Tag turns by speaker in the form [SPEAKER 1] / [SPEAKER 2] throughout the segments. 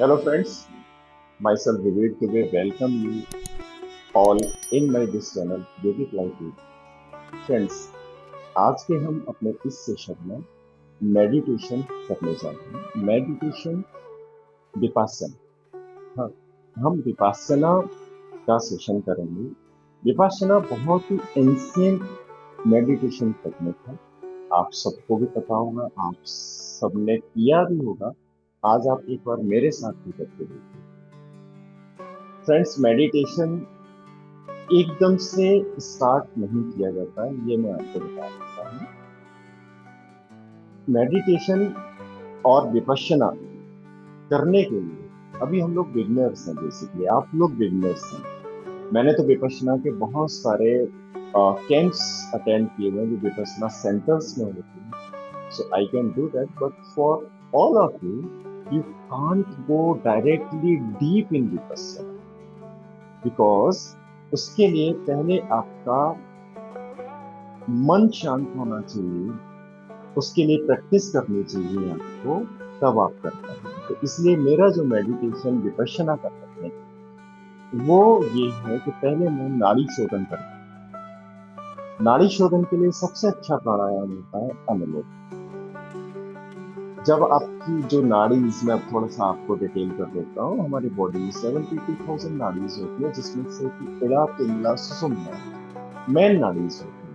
[SPEAKER 1] Hello friends, myself Vivek today welcome you all in my this channel Yogic Life Lead. Friends, आज के हम अपने इस session में मेडिटेशन करने जा रहे हैं। मेडिटेशन विपासना। हाँ, हम विपासना का सेशन करेंगे। विपासना बहुत ही एंशिएंट मेडिटेशन टेक्निक है। आप सबको भी पता होगा, आप सबने किया भी होगा। आज आप एक बार मेरे साथ भी करके देखिए। फ्रेंड्स, मेडिटेशन एकदम से स्टार्ट नहीं किया जाता है, ये मैं आपको बता देता हूँ। मेडिटेशन और विपश्यना करने के लिए अभी हम लोग बिगनर्स हैं। बेसिकली आप लोग बिगनर्स हैं। मैंने तो विपश्यना के बहुत सारे कैंप्स अटेंड किए हुए हैं जो विपश्यना सेंटर्स में होते हैं। So I can do that, but for all of you, you can't go directly deep in Vipassana, because उसके लिए पहले आपका मन शांत होना चाहिए। उसके लिए प्रैक्टिस करनी चाहिए आपको, तब आप कर पाएंगे। तो इसलिए मेरा जो मेडिटेशन विपश्यना का टेक्निक वो ये है कि पहले मैं नाड़ी शोधन करता हूँ। नाड़ी शोधन के लिए सबसे अच्छा प्राणायाम होता है अनुलोम। जब आपकी जो नाड़ीज, मैं अब थोड़ा सा आपको डिटेल कर देता हूँ। हमारी बॉडी में 72,000 नाड़ीज होती है, जिसमें से इड़ा पिंगला सुषुम्ना मेन नाड़ीज होती है।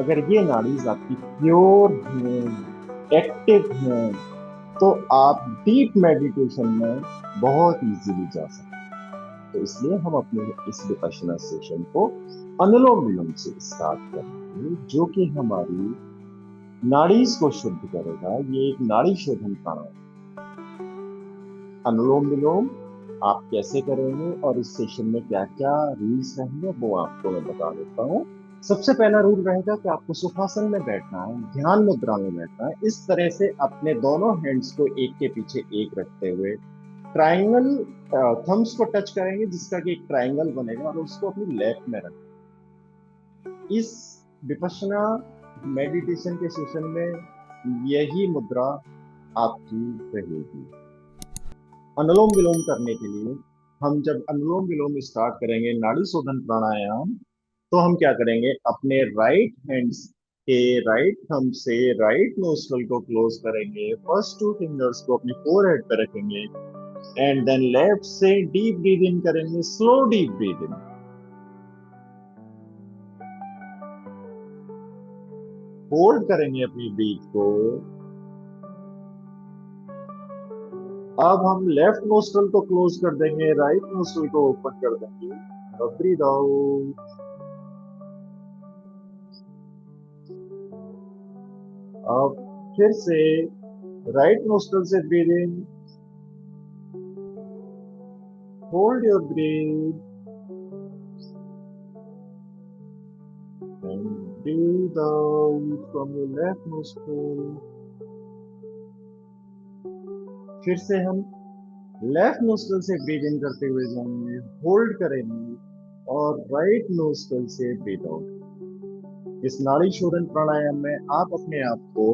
[SPEAKER 1] अगर ये नाड़ीज आपकी प्योर हैं, एक्टिव हैं, तो आप डीप मेडिटेशन में बहुत इजीली जा सकते हैं। तो इसलिए हम अपने इस विपश्यना सेशन को अनुलोम विलोम से स्टार्ट करेंगे, जो कि हमारी नाड़ीज को शुद्ध करेगा। ये एक नाड़ी शोधन प्राणायाम। अनुलोम विलोम आप कैसे करेंगे और इस सेशन में क्या क्या रूल्स रहेंगे वो आपको मैं बता देता हूँ। सबसे पहला रूल रहेगा कि आपको सुखासन में बैठना है, ध्यान मुद्रा में बैठना है। इस तरह से अपने दोनों हैंड्स को एक के पीछे एक रखते हुए ट्राइंगल थम्स को टच करेंगे, जिसका कि एक ट्राइंगल बनेगा, और उसको अपनी लेफ्ट में रखें। इस विपश्यना मेडिटेशन के सेशन में यही मुद्रा आपकी रहेगी। अनुलोम विलोम करने के लिए हम जब अनुलोम विलोम स्टार्ट करेंगे, नाड़ी शोधन प्राणायाम, तो हम क्या करेंगे, अपने राइट हैंड्स के राइट थंब से राइट नोस्ट्रल को क्लोज करेंगे, फर्स्ट टू फिंगर्स को अपनी फोरहेड पे रखेंगे, एंड देन लेफ्ट से डीप ब्रीद इन करेंगे, स्लो डीप ब्रीद इन, होल्ड करेंगे अपनी ब्रीथ को। अब हम लेफ्ट नोस्ट्रल को क्लोज कर देंगे, राइट नोस्ट्रल को ओपन कर देंगे, ब्रीद आउट। अब फिर से राइट नोस्ट्रल से breathe in, hold your breathe and breathe out from your left nostril. फिर से हम लेफ्ट नोस्ट्रल से ब्रीद इन करते हुए जाएंगे, होल्ड करेंगे, और राइट नोस्ट्रल से ब्रीद आउट। इस नाड़ी शोधन प्राणायाम में आप अपने आप को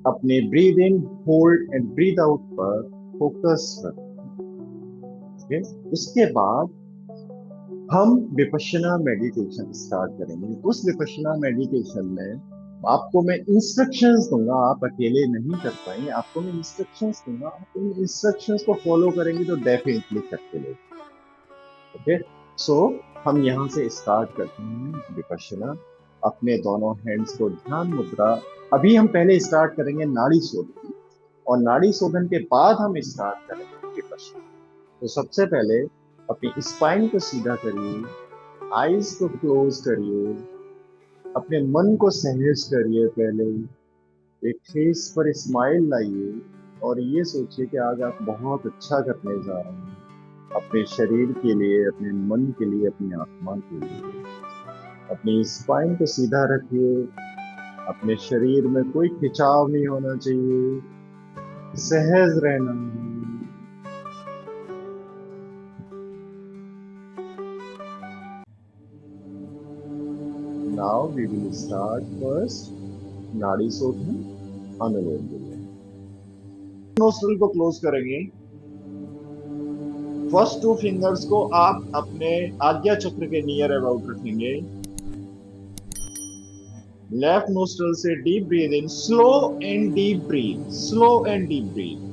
[SPEAKER 1] अपने breathe in, hold and breathe out पर फोकस रखें। उसके बाद हम विपश्यना मेडिटेशन स्टार्ट करेंगे। उस विपश्यना मेडिटेशन में आपको मैं इंस्ट्रक्शंस दूंगा, आप अकेले नहीं कर पाएंगे। आपको मैं इंस्ट्रक्शंस दूंगा, आप इन इंस्ट्रक्शंस को फॉलो करेंगे तो डेफिनेटली करके ले। ओके, सो हम यहाँ से स्टार्ट करते हैं विपश्यना। अपने दोनों हैंड्स को ध्यान मुद्रा, अभी हम पहले स्टार्ट करेंगे नाड़ी शोधन, और नाड़ी शोधन के बाद हम स्टार्ट करेंगे विपश्यना। तो सबसे पहले अपनी स्पाइन को सीधा करिए, आईज को क्लोज करिए, अपने मन को सहज करिए। पहले एक फेस पर स्माइल लाइए, और ये सोचिए कि आज आप बहुत अच्छा करने जा रहे हैं, अपने शरीर के लिए, अपने मन के लिए, अपनी आत्मा के लिए। अपनी स्पाइन को सीधा रखिए, अपने शरीर में कोई खिंचाव नहीं होना चाहिए, सहज रहना है। Now we will start first nadi shodhan, anulom vilom. Nostril को क्लोज करेंगे, फर्स्ट टू फिंगर्स को आप अपने आज्ञा चक्र के नियर अबाउट रखेंगे। लेफ्ट नोस्ट्रल से deep breathe in, slow and deep breath, slow and deep breath.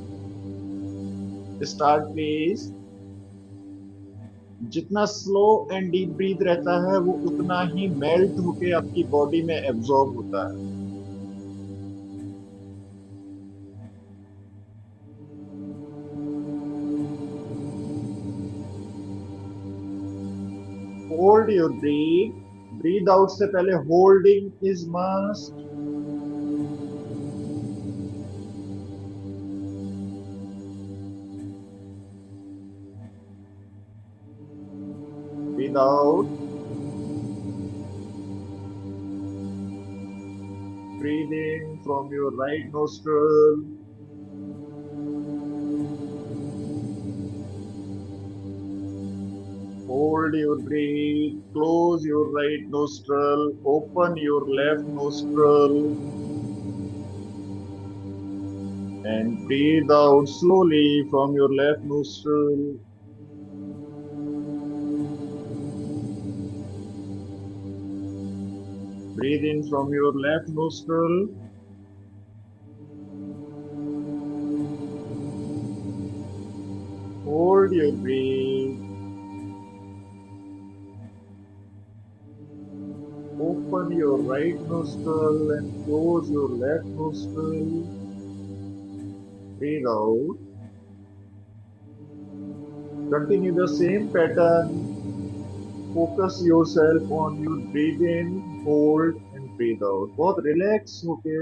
[SPEAKER 1] Start please. जितना स्लो एंड डीप ब्रीथ रहता है वो उतना ही मेल्ट होके आपकी बॉडी में एब्जॉर्ब होता है। Hold your breathe. Breathe out से पहले holding is must. Breathe out. Breathe in from your right nostril. Hold your breath. Close your right nostril. Open your left nostril. And breathe out slowly from your left nostril. Breathe in from your left nostril. Hold your breath. Open your right nostril and close your left nostril. Breathe out. Continue the same pattern. Focus yourself on your breathe in, hold and breathe out. बहुत relax होके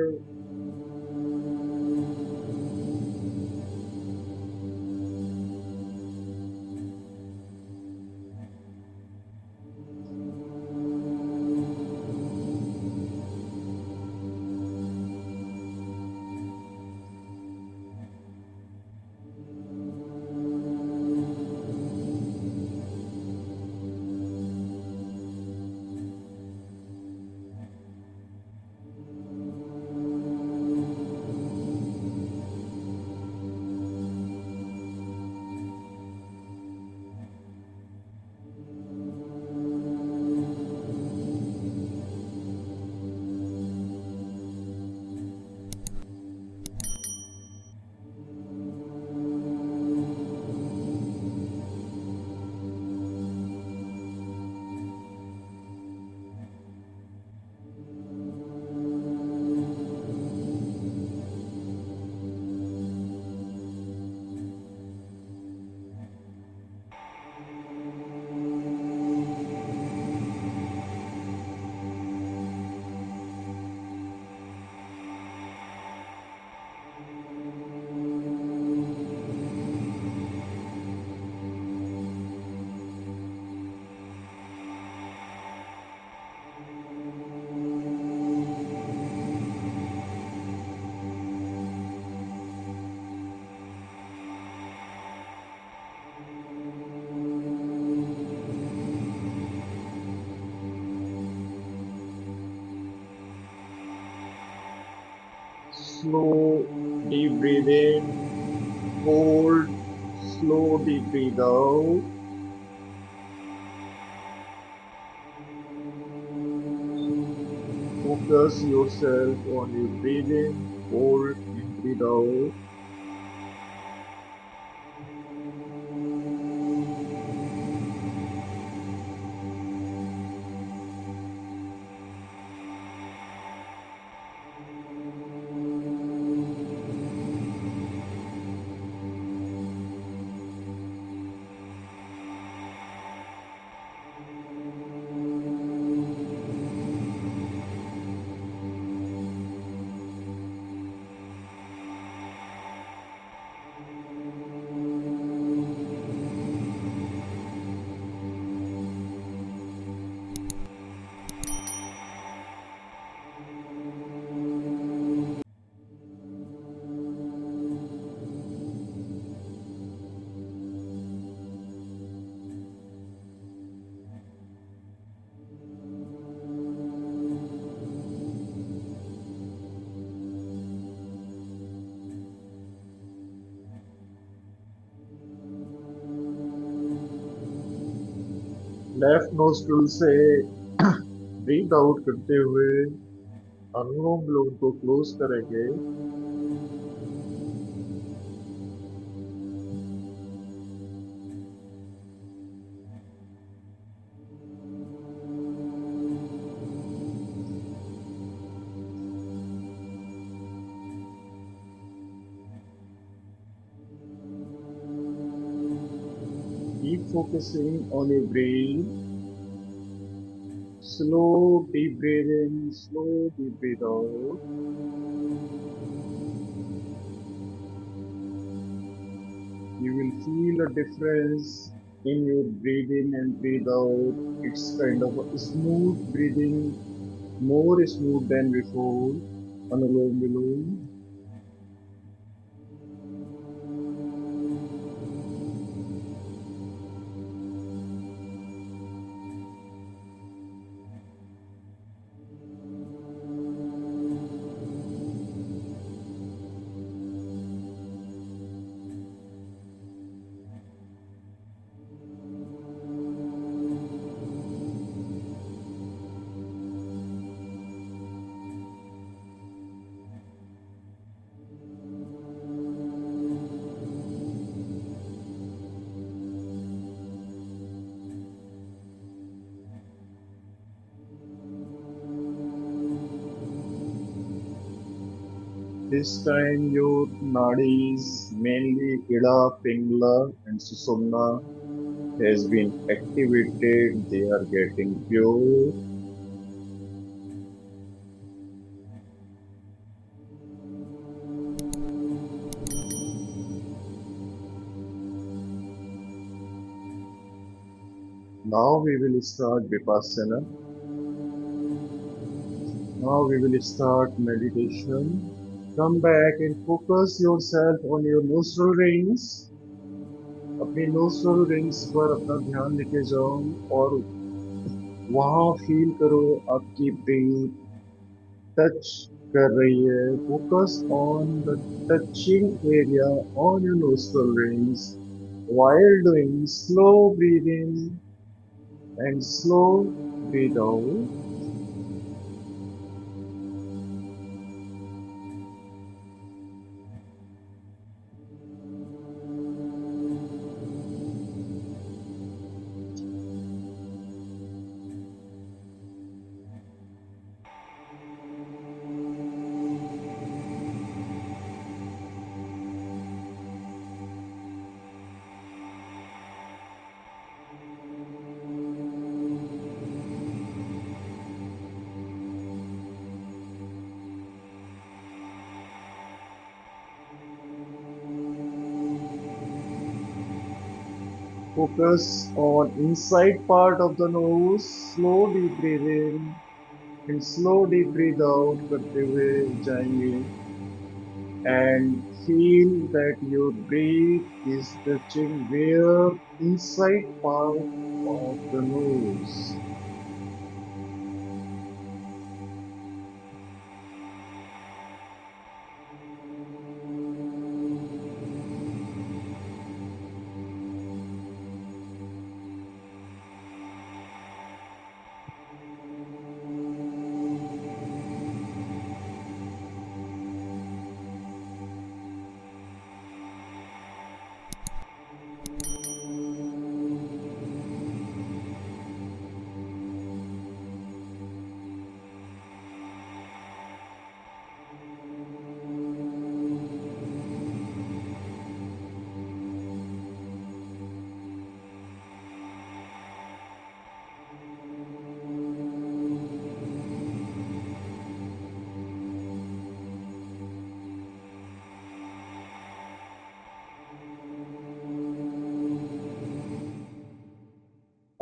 [SPEAKER 1] slow deep breathe in, hold, slow deep breathe out. Focus yourself on your breathing, hold and breathe out. Left nostril से breathe out करते हुए अनुलोम विलोम को close करेंगे। Keep focusing on your breath. Slow deep breath in, slow deep breath out. You will feel a difference in your breathing and breathe out. It's kind of a smooth breathing, more smooth than before. Anulom Vilom. This time your nadis, mainly Ida, Pingala and Susumna, has been activated. They are getting pure. Now we will start Vipassana. Now we will start meditation. Come back and focus yourself on your nostril rings. अपनी nostril rings पर अपना ध्यान लेके जाओ और वहां feel करो आपकी breath टच कर रही है. Focus on the touching area on your nostril rings while doing slow breathing and slow breathe out. Focus on inside part of the nose. Slow deep breathe in and slow deep breathe out करते हुए जाएंगे and feel that your breath is touching where inside part of the nose.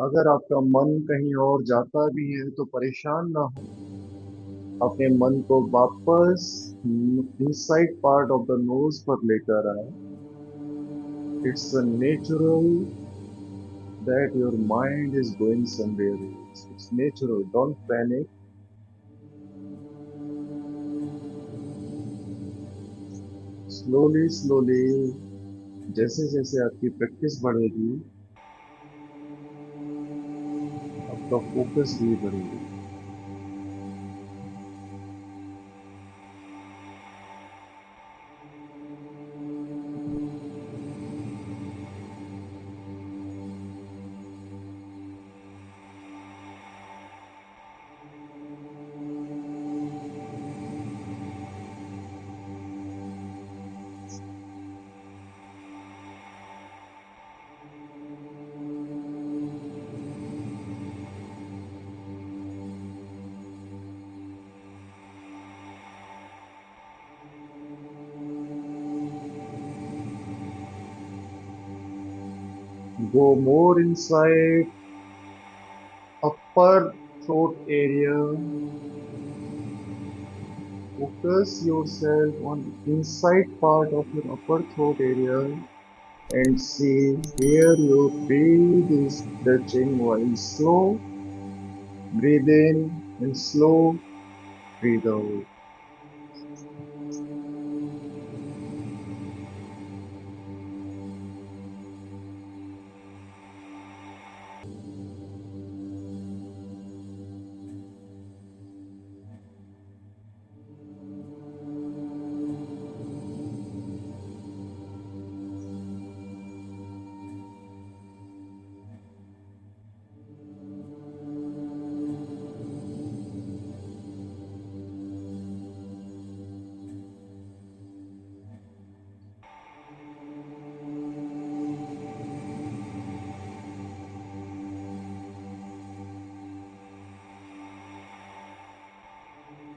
[SPEAKER 1] अगर आपका मन कहीं और जाता भी है तो परेशान ना हो. अपने मन को वापस inside part of the nose पर लेकर आए. It's a natural that your mind is going somewhere else. It's natural. Don't panic. Slowly, slowly, जैसे जैसे आपकी प्रैक्टिस बढ़ेगी आपका फोकस भी बढ़ेगा। Go more inside upper throat area. Focus yourself on the inside part of your upper throat area and see where your breath is touching while slow. Breathe in and slow breathe out.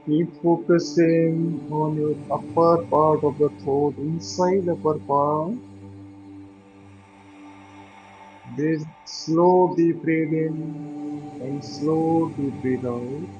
[SPEAKER 1] Keep focusing on your upper part of the throat, inside upper part. Breathe slow deep breathe in and slow deep breathe out.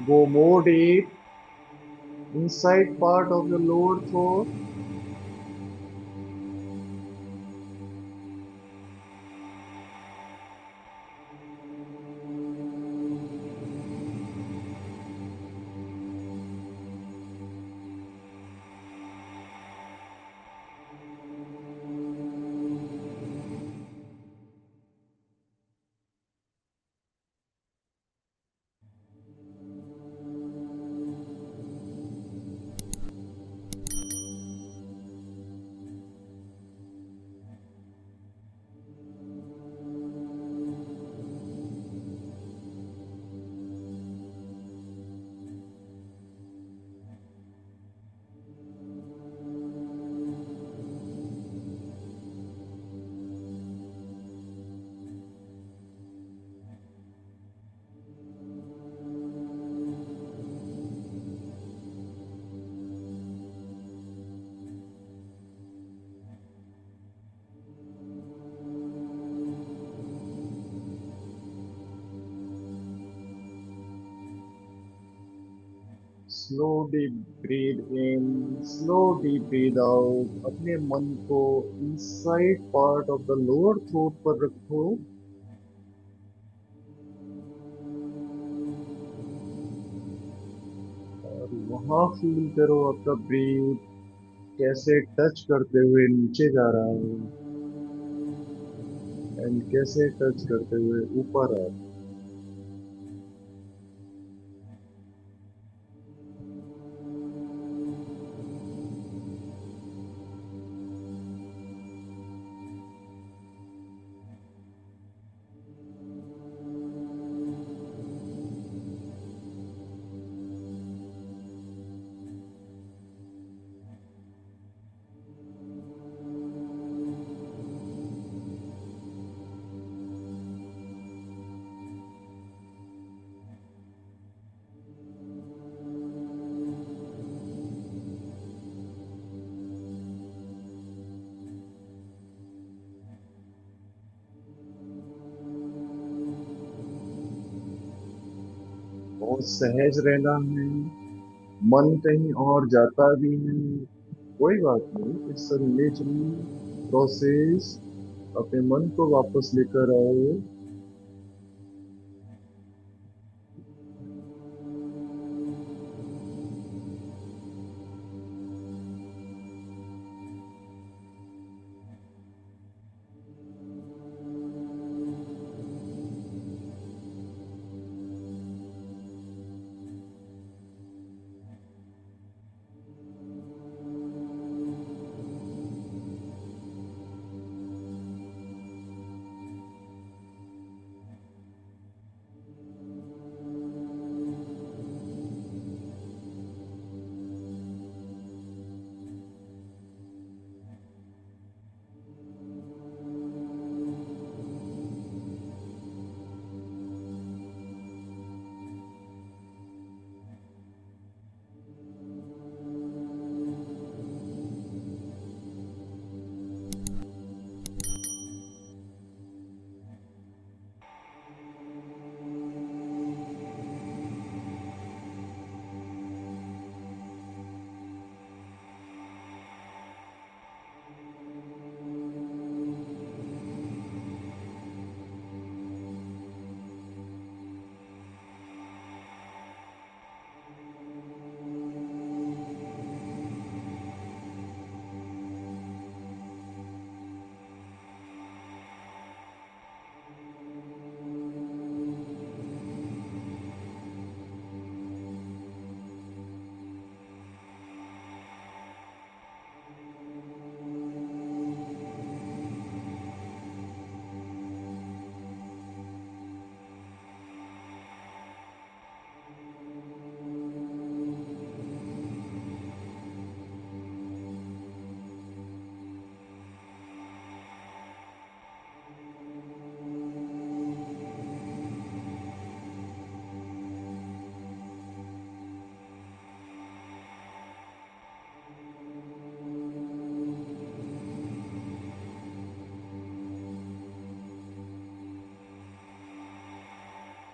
[SPEAKER 1] Go more deep inside part of the lower throat. Slow deep breathe in, slow deep breathe out. अपने मन को inside part of the lower throat पर रखो और वहां feel करो आपका breathe कैसे टच करते हुए नीचे जा रहा है एंड कैसे टच करते हुए ऊपर आ रहा है। बहुत सहज रहना है। मन कहीं और जाता भी है, कोई बात नहीं, इट्स अ नेचुरल प्रोसेस। अपने मन को वापस लेकर आओ।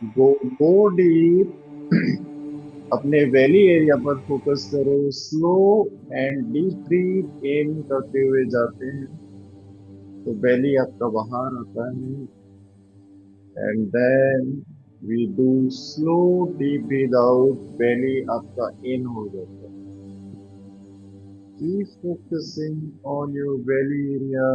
[SPEAKER 1] गो मोर डीप। अपने वैली एरिया पर फोकस करो। स्लो एंड डीप ब्रीथ इन करते हुए जाते हैं तो वैली आपका बाहर आता है। And then we do slow deep breath out, belly आपका इन हो जाता है। Keep focusing on your belly area.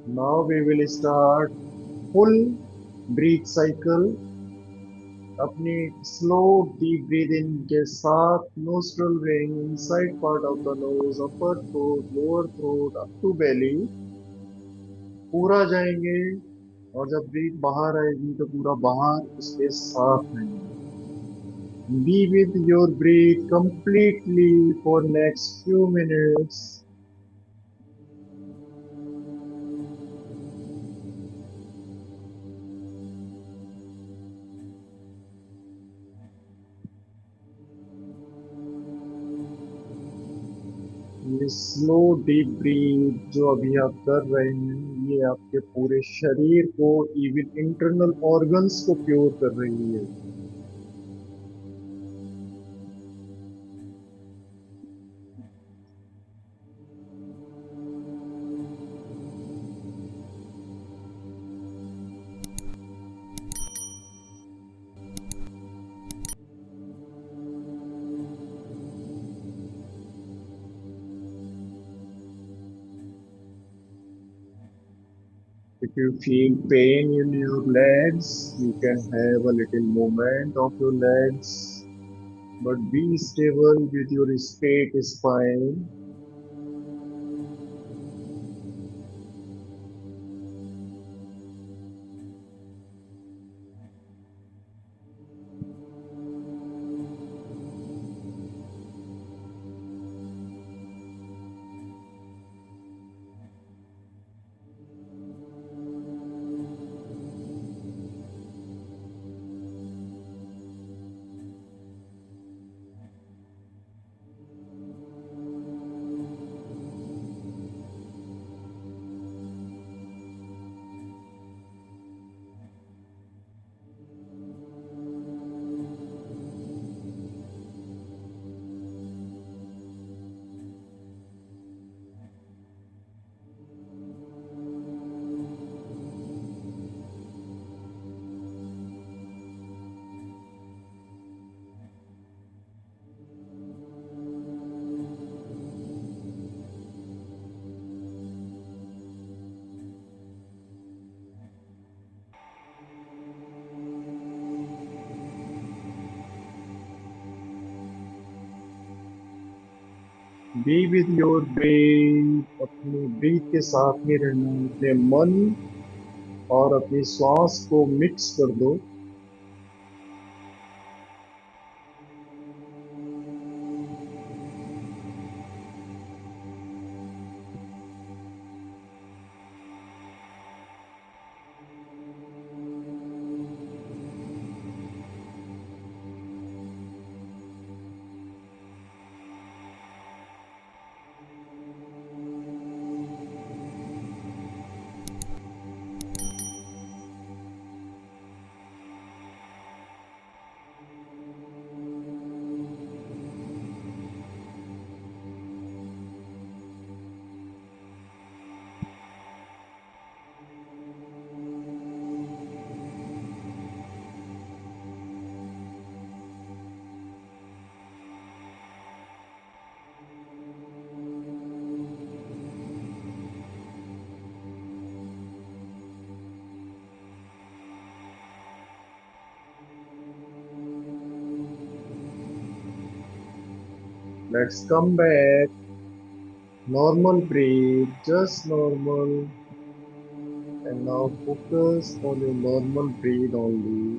[SPEAKER 1] Now we will start full breath cycle. अपनी स्लो डीप ब्रीद इन के साथ nostril ring inside part of the nose, upper throat, lower throat, up to belly पूरा जाएंगे। और जब breathe बाहर आएगी तो पूरा बाहर उसके साथ आएंगे। Be with your breath completely for next few minutes. ये स्लो डीप ब्रीथ जो अभी आप कर रहे हैं ये आपके पूरे शरीर को इवन इंटरनल ऑर्गन्स को प्योर कर रही है। If you feel pain in your legs, you can have a little movement of your legs, but be stable with your straight spine. Be with your breath, अपनी breathe के साथ में रहना, अपने मन और अपनी श्वास को मिक्स कर दो। Let's come back. Normal breath, just normal. And now focus on your normal breath only.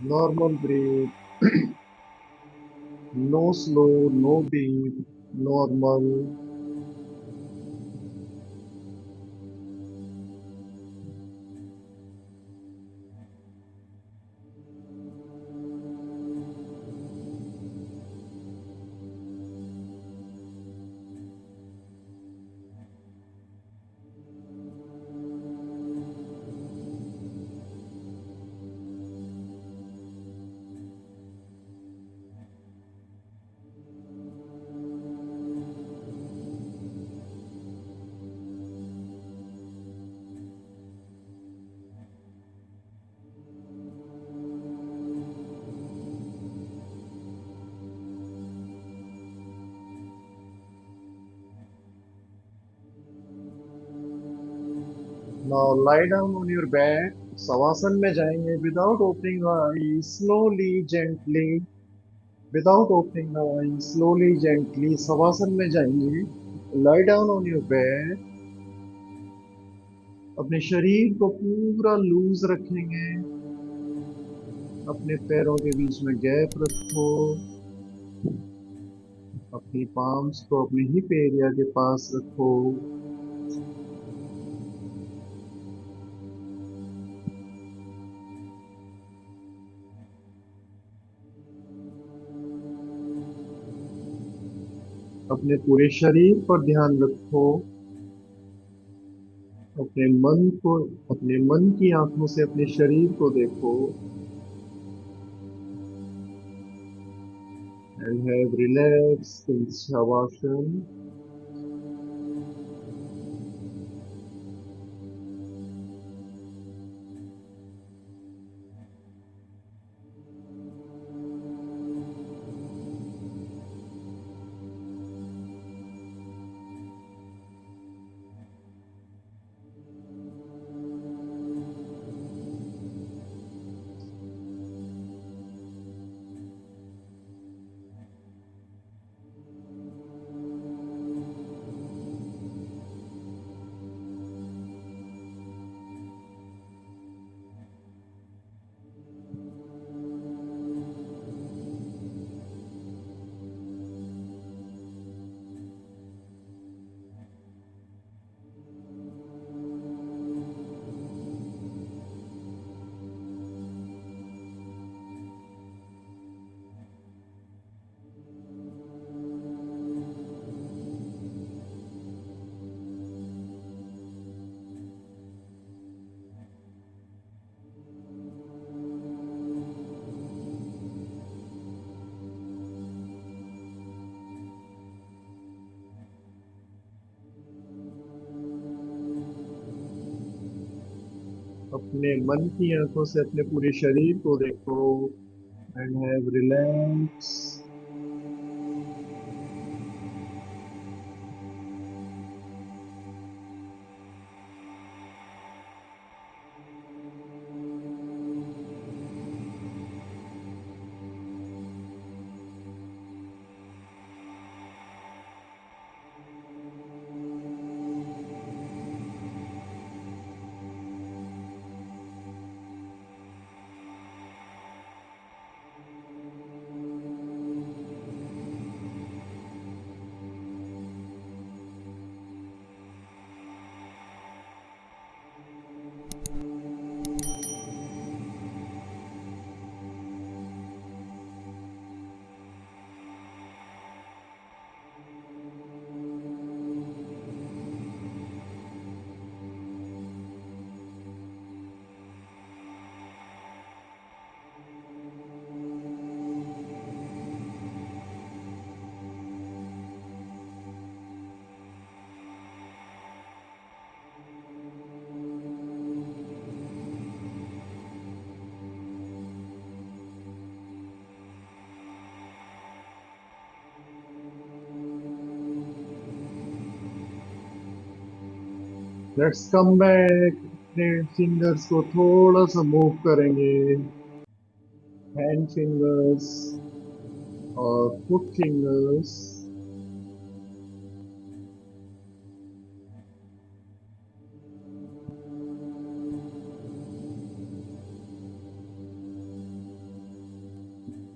[SPEAKER 1] Normal breath, no slow, no deep, normal. Now lie down on your back. Shavasana में जाएंगे without opening eyes, slowly, gently. Without opening eyes, slowly, gently. Shavasana में जाएंगे. Lie down on your back. अपने शरीर को पूरा loose रखेंगे. अपने पैरों के बीच में गैप रखो. अपनी पाम्स को अपने हिप एरिया के पास रखो. अपने पूरे शरीर पर ध्यान रखो. अपने मन की आंखों से अपने शरीर को देखो. And have relaxed in Shavasana. अपने मन की आंखों से अपने पूरे शरीर को देखो. And have relaxed. Let's come back. अपने फिंगर्स को थोड़ा सा मूव करेंगे. हैंड फिंगर्स और फुट फिंगर्स.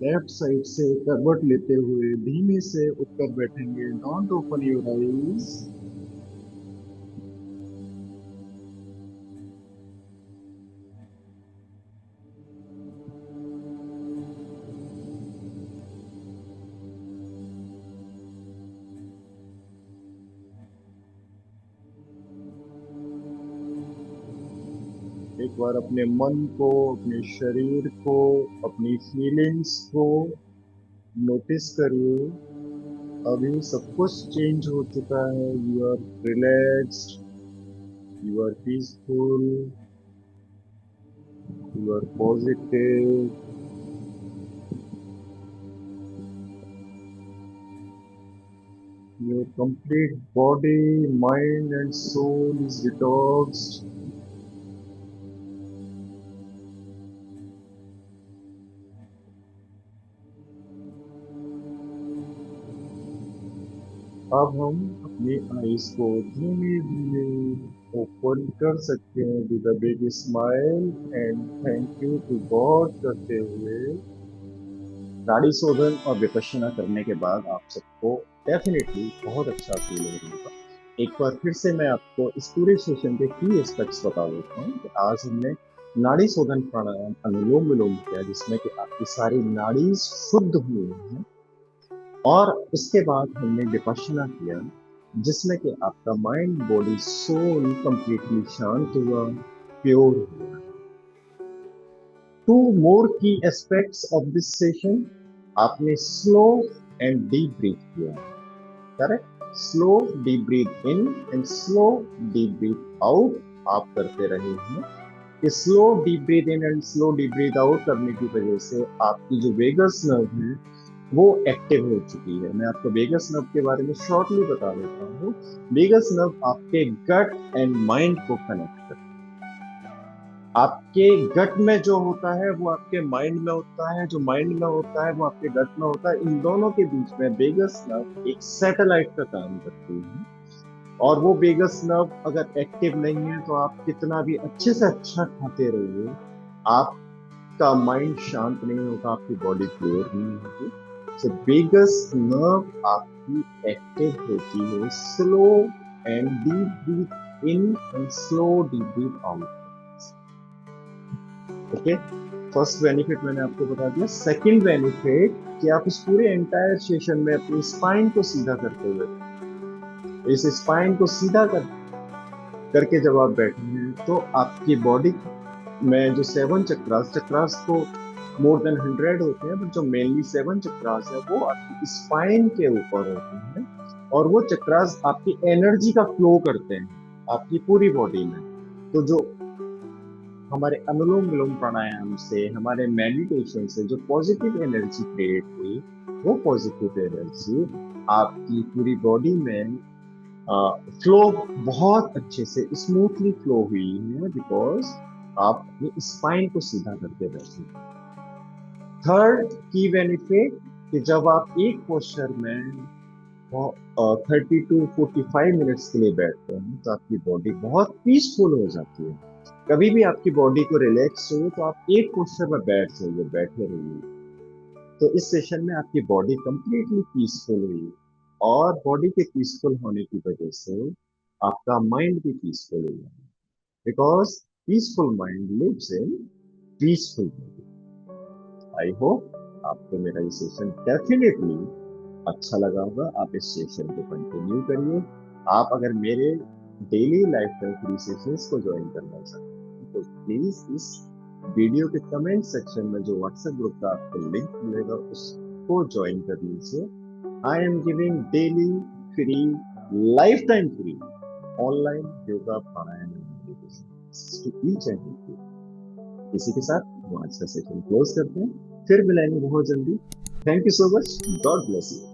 [SPEAKER 1] लेफ्ट साइड से करवट लेते हुए धीमे से उठकर बैठेंगे. Don't open your eyes. एक बार अपने मन को, अपने शरीर को, अपनी फीलिंग्स को नोटिस करिए. अभी सब कुछ चेंज हो चुका है. You are relaxed, you are peaceful, you are positive. Your complete body, mind, and soul is detoxed. अब हम अपनी आईज को धीमे धीमे ओपन कर सकते हैं with a big smile and thank you to God करते हुए। नाड़ी शोधन और विपश्यना करने के बाद आप सबको डेफिनेटली बहुत अच्छा फील हो रहा होगा। एक बार फिर से मैं आपको इस पूरे सेशन के की एस्पेक्ट्स बता देता हूँ कि आज हमने नाड़ी शोधन प्राणायाम अनुलोम विलोम किया जिसमें कि आपकी सारी नाड़ी शुद्ध हुई हैं, और उसके बाद हमने विपश्यना किया जिसमें कि आपका माइंड बॉडी सोल कंप्लीटली शांत हुआ, प्योर हुआ। Two more key aspects of this session, आपने स्लो एंड डीप ब्रीथ किया, correct? Slow deep breathe in and slow deep breath out आप करते रहे हैं। कि slow deep breathe in and slow deep breath out करने की वजह से आपकी जो वेगस नर्व है वो एक्टिव हो चुकी है। मैं आपको वेगस नर्व के बारे में शॉर्टली बता देता हूँ। वेगस नर्व आपके गट एंड माइंड को कनेक्ट करता है। आपके गट में जो होता है वो आपके माइंड में होता है, जो माइंड में होता है वो आपके गट में होता है। इन दोनों के बीच में वेगस नर्व एक सैटेलाइट का काम करती है, और वो वेगस नर्व अगर एक्टिव नहीं है तो आप कितना भी अच्छे से अच्छा खाते रहिए, आपका माइंड शांत नहीं होगा, आपकी बॉडी क्लियर नहीं होगी। सो वेगस नर्व आपकी एक्टिव होती है slow and deep breathe in and slow deep breath out. Okay, first benefit मैंने आपको बता दिया। सेकंड बेनिफिट कि आप इस पूरे एंटायर सेशन में अपनी स्पाइन को सीधा करते हुए, इस स्पाइन को सीधा करके जब आप बैठे हैं तो आपकी बॉडी में जो 7 चक्रास, चक्रास तो मोर देन 100 होते हैं, बट जो मेनली 7 चक्रास है वो आपकी स्पाइन के ऊपर होते हैं, और वो चक्रास आपकी एनर्जी का फ्लो करते हैं आपकी पूरी बॉडी में। तो जो हमारे अनुलोम विलोम प्राणायाम से, हमारे मेडिटेशन से जो पॉजिटिव एनर्जी क्रिएट हुई, वो पॉजिटिव एनर्जी आपकी पूरी बॉडी में फ्लो बहुत अच्छे से स्मूथली फ्लो हुई है, बिकॉज आप अपनी स्पाइन को सीधा करके बैठे। थर्ड की बेनिफिट कि जब आप एक पोस्चर में 30 to 45 मिनट्स के लिए बैठते हैं तो आपकी बॉडी बहुत पीसफुल हो जाती है। कभी भी आपकी बॉडी को रिलैक्स चाहिए तो आप एक पोस्चर में बैठ जाइए, बैठे रहिए। तो इस सेशन में आपकी बॉडी कंप्लीटली पीसफुल हुई, और बॉडी के पीसफुल होने की वजह से आपका माइंड भी पीसफुल हुआ, because peaceful mind lives in peaceful body. I hope आपको मेरा ये सेशन डेफिनेटली अच्छा लगा होगा। आप इस सेशन को कंटिन्यू करिए। आप अगर मेरे daily life time free sessions को ज्वाइन करना चाहते हैं तो प्लीज इस वीडियो के कमेंट सेक्शन में जो व्हाट्सएप ग्रुप का आपको लिंक मिलेगा उसको ज्वाइन कर लीजिए। I am giving daily free, lifetime free online yoga pranayama to each and every. इसी के साथ हम आज का सेशन क्लोज करते हैं, फिर मिलेंगे बहुत जल्दी। Thank you so much, God bless you.